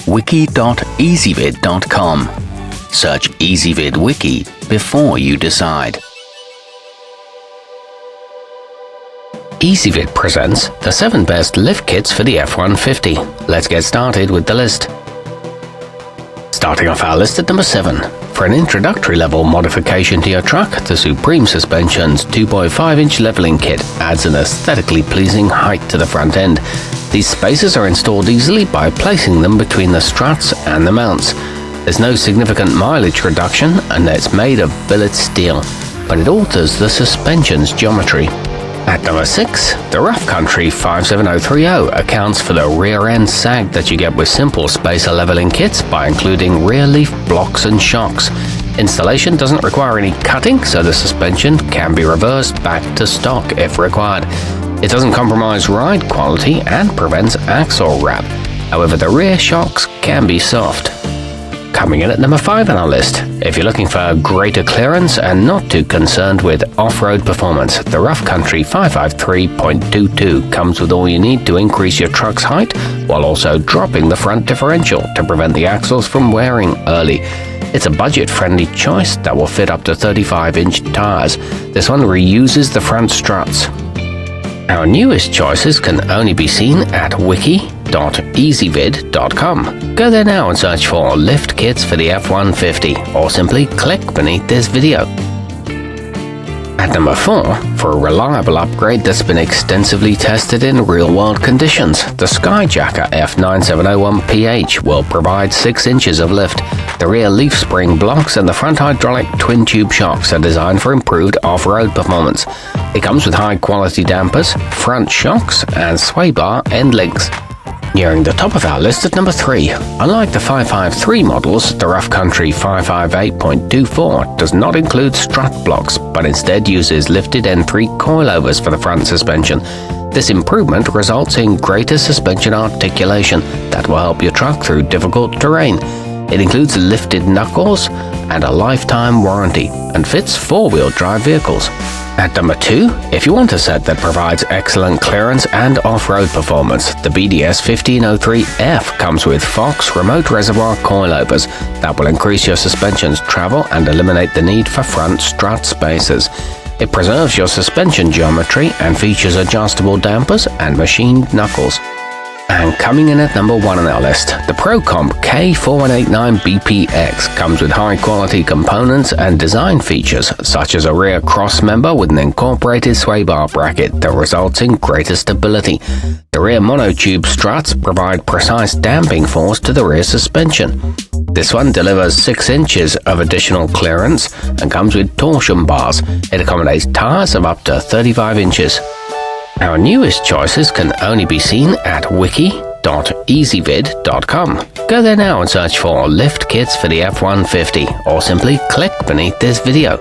wiki.ezvid.com. Search Ezvid Wiki before you decide. Ezvid presents the 7 best lift kits for the F-150. Let's get started with the list. Starting off our list at number 7. For an introductory level modification to your truck, the Supreme Suspension's 2.5-inch leveling kit adds an aesthetically pleasing height to the front end. These spacers are installed easily by placing them between the struts and the mounts. There's no significant mileage reduction and it's made of billet steel, but it alters the suspension's geometry. At number 6, the Rough Country 57030 accounts for the rear end sag that you get with simple spacer leveling kits by including rear leaf blocks and shocks. Installation doesn't require any cutting, so the suspension can be reversed back to stock if required. It doesn't compromise ride quality and prevents axle wrap. However, the rear shocks can be soft. Coming in at number 5 on our list, if you're looking for greater clearance and not too concerned with off-road performance, the Rough Country 553.22 comes with all you need to increase your truck's height while also dropping the front differential to prevent the axles from wearing early. It's a budget-friendly choice that will fit up to 35-inch tires. This one reuses the front struts. Our newest choices can only be seen at wiki.ezvid.com. Go there now and search for lift kits for the F-150 or simply click beneath this video. At number 4, for a reliable upgrade that's been extensively tested in real-world conditions, the Skyjacker F9701 PH will provide 6 inches of lift. The rear leaf spring blocks and the front hydraulic twin-tube shocks are designed for improved off-road performance. It comes with high-quality dampers, front shocks, and sway bar end links. Nearing the top of our list at number 3, unlike the 553 models, the Rough Country 558.24 does not include strut blocks, but instead uses lifted N3 coilovers for the front suspension. This improvement results in greater suspension articulation that will help your truck through difficult terrain. It includes lifted knuckles and a lifetime warranty, and fits 4-wheel drive vehicles. At number 2, if you want a set that provides excellent clearance and off-road performance, the BDS 1503F comes with Fox remote reservoir coilovers that will increase your suspension's travel and eliminate the need for front strut spacers. It preserves your suspension geometry and features adjustable dampers and machined knuckles. And coming in at number 1 on our list, the Procom K4189 BPX comes with high-quality components and design features, such as a rear cross member with an incorporated sway bar bracket that results in greater stability. The rear monotube struts provide precise damping force to the rear suspension. This one delivers 6 inches of additional clearance and comes with torsion bars. It accommodates tires of up to 35 inches. Our newest choices can only be seen at wiki.ezvid.com. Go there now and search for lift kits for the F-150 or simply click beneath this video.